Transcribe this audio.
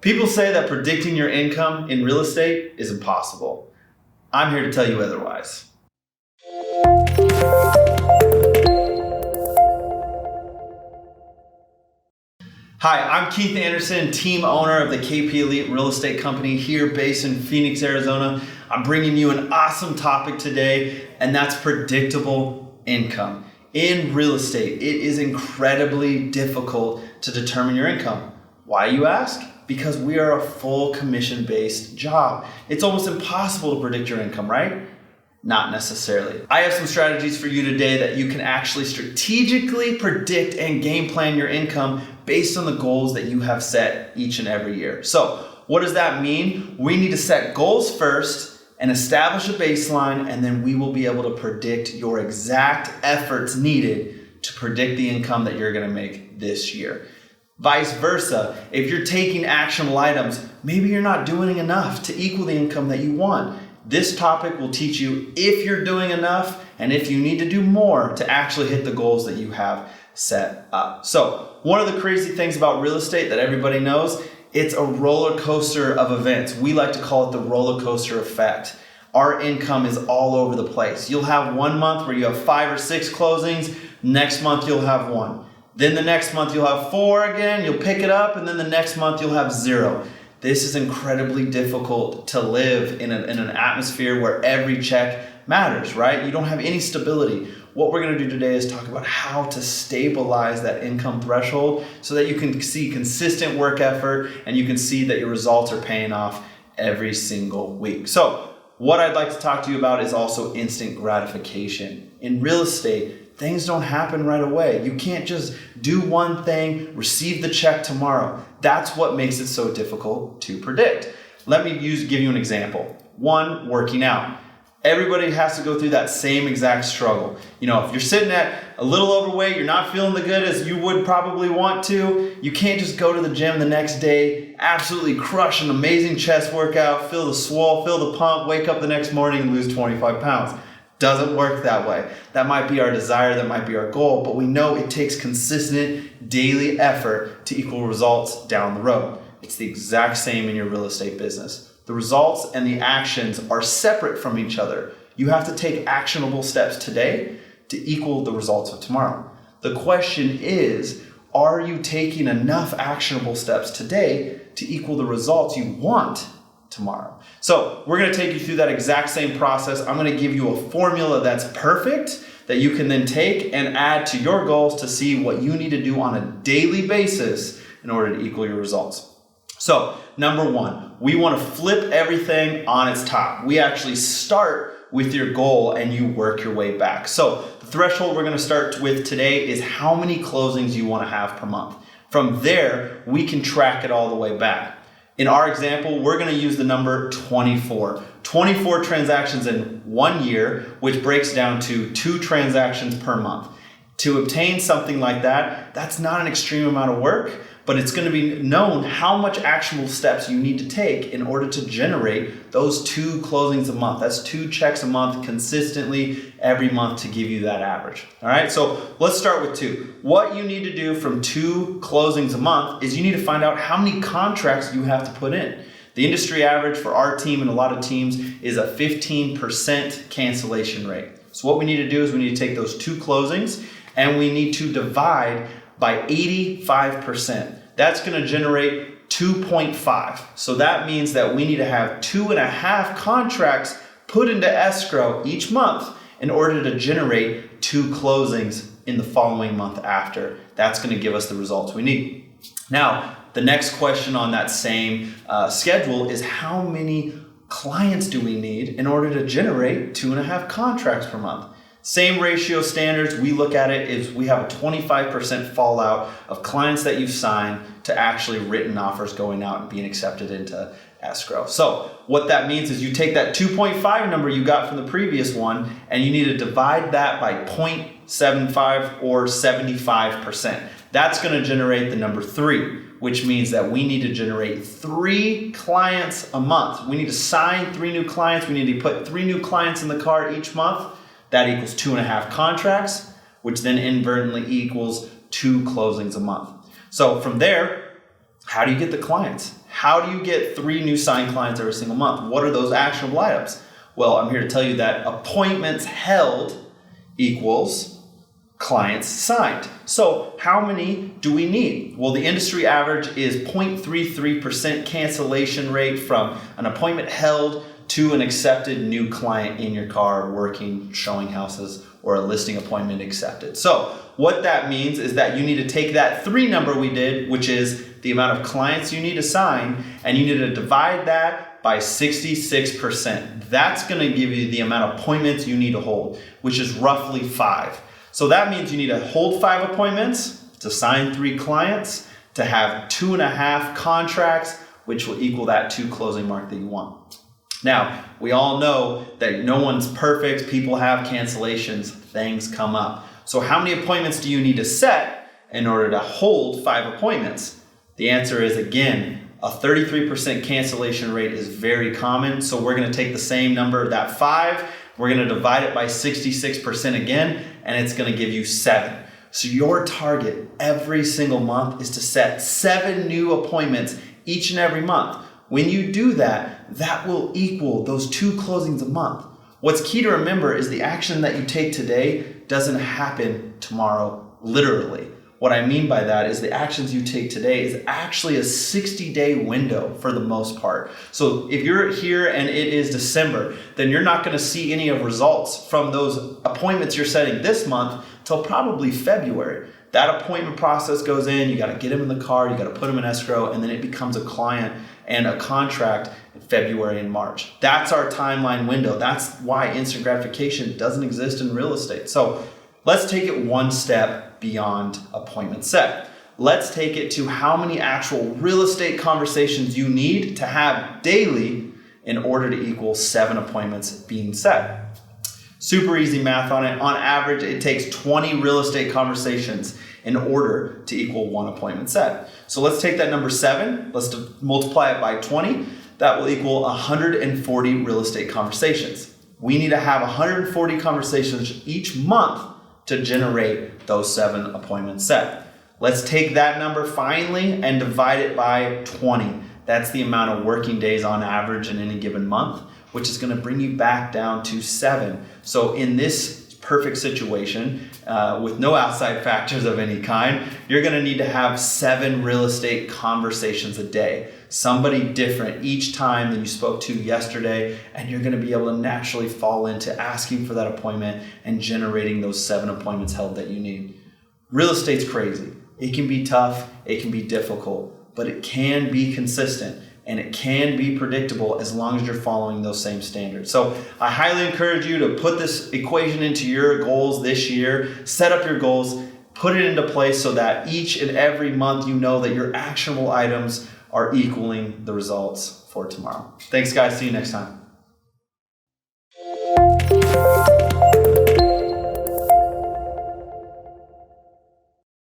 People say that predicting your income in real estate is impossible. I'm here to tell you otherwise. Hi, I'm Keith Anderson, team owner of the KP Elite Real Estate Company here based in Phoenix, Arizona. I'm bringing you an awesome topic today, and that's predictable income. In real estate, it is incredibly difficult to determine your income. Why, you ask? Because we are a full commission-based job. It's almost impossible to predict your income, right? Not necessarily. I have some strategies for you today that you can actually strategically predict and game plan your income based on the goals that you have set each and every year. So what does that mean? We need to set goals first and establish a baseline, and then we will be able to predict your exact efforts needed to predict the income that you're gonna make this year. Vice versa, if you're taking actionable items, maybe you're not doing enough to equal the income that you want. This topic will teach you if you're doing enough and if you need to do more to actually hit the goals that you have set up. So one of the crazy things about real estate that everybody knows, it's a roller coaster of events. We like to call it the roller coaster effect. Our income is all over the place. You'll have one month where you have 5 or 6 closings. Next month you'll have 1. Then the next month you'll have 4 again, you'll pick it up, and then the next month you'll have 0. This is incredibly difficult to live in an atmosphere where every check matters, right? You don't have any stability. What we're gonna do today is talk about how to stabilize that income threshold so that you can see consistent work effort and you can see that your results are paying off every single week. So what I'd like to talk to you about is also instant gratification. In real estate, things don't happen right away. You can't just do one thing, receive the check tomorrow. That's what makes it so difficult to predict. Let me give you an example. One, working out. Everybody has to go through that same exact struggle. You know, if you're sitting at a little overweight, you're not feeling the good as you would probably want to, you can't just go to the gym the next day, absolutely crush an amazing chest workout, feel the swole, feel the pump, wake up the next morning and lose 25 pounds. Doesn't work that way. That might be our desire, that might be our goal, but we know it takes consistent daily effort to equal results down the road. It's the exact same in your real estate business. The results and the actions are separate from each other. You have to take actionable steps today to equal the results of tomorrow. The question is, are you taking enough actionable steps today to equal the results you want tomorrow? So we're going to take you through that exact same process. I'm going to give you a formula that's perfect that you can then take and add to your goals to see what you need to do on a daily basis in order to equal your results. So number 1, we want to flip everything on its top. We actually start with your goal and you work your way back. So the threshold we're going to start with today is how many closings you want to have per month. From there, we can track it all the way back. In our example, we're going to use the number 24. 24 transactions in 1 year, which breaks down to 2 transactions per month. To obtain something like that, that's not an extreme amount of work, but it's going to be known how much actionable steps you need to take in order to generate those 2 closings a month. That's 2 checks a month consistently every month to give you that average. All right, so let's start with 2. What you need to do from 2 closings a month is you need to find out how many contracts you have to put in. The industry average for our team and a lot of teams is a 15% cancellation rate. So what we need to do is we need to take those 2 closings and we need to divide by 85%. That's going to generate 2.5. So that means that we need to have 2.5 contracts put into escrow each month in order to generate 2 closings in the following month after. That's going to give us the results we need. Now, the next question on that same schedule is how many clients do we need in order to generate 2.5 contracts per month? Same ratio standards, we look at it is we have a 25% fallout of clients that you've signed to actually written offers going out and being accepted into escrow. So what that means is you take that 2.5 number you got from the previous one and you need to divide that by 0.75 or 75%. That's going to generate the number 3, which means that we need to generate 3 clients a month. We need to sign 3 new clients. We need to put 3 new clients in the cart each month. That equals 2.5 contracts, which then inadvertently equals 2 closings a month. So from there, How do you get the clients? How do you get 3 new signed clients every single month? What are those actionable items? Well, I'm here to tell you that appointments held equals clients signed. So how many do we need? Well, the industry average is 0.33% cancellation rate from an appointment held to an accepted new client in your car working, showing houses, or a listing appointment accepted. So what that means is that you need to take that 3 number we did, which is the amount of clients you need to sign, and you need to divide that by 66%. That's going to give you the amount of appointments you need to hold, which is roughly 5. So that means you need to hold 5 appointments, to sign 3 clients, to have 2.5 contracts, which will equal that 2 closing mark that you want. Now, we all know that no one's perfect. People have cancellations. Things come up. So how many appointments do you need to set in order to hold 5 appointments? The answer is, again, a 33% cancellation rate is very common. So we're going to take the same number, that 5, we're going to divide it by 66% again, and it's going to give you 7. So your target every single month is to set 7 new appointments each and every month. When you do that, that will equal those 2 closings a month. What's key to remember is the action that you take today doesn't happen tomorrow, literally. What I mean by that is the actions you take today is actually a 60-day window for the most part. So if you're here and it is December, then you're not going to see any of results from those appointments you're setting this month till probably February. That appointment process goes in, you got to get them in the car, you got to put them in escrow, and then it becomes a client and a contract in February and March. That's our timeline window. That's why instant gratification doesn't exist in real estate. So let's take it one step beyond appointment set. Let's take it to how many actual real estate conversations you need to have daily in order to equal 7 appointments being set. Super easy math on it. On average, it takes 20 real estate conversations in order to equal 1 appointment set. So let's take that number 7, let's multiply it by 20. That will equal 140 real estate conversations. We need to have 140 conversations each month to generate those 7 appointments set. Let's take that number finally and divide it by 20. That's the amount of working days on average in any given month, which is going to bring you back down to 7. So in this perfect situation, with no outside factors of any kind, you're going to need to have 7 real estate conversations a day. Somebody different each time than you spoke to yesterday, and you're going to be able to naturally fall into asking for that appointment and generating those 7 appointments held that you need. Real estate's crazy. It can be tough, it can be difficult, but it can be consistent. And it can be predictable as long as you're following those same standards. So I highly encourage you to put this equation into your goals this year, set up your goals, put it into place so that each and every month you know that your actionable items are equaling the results for tomorrow. Thanks guys, see you next time.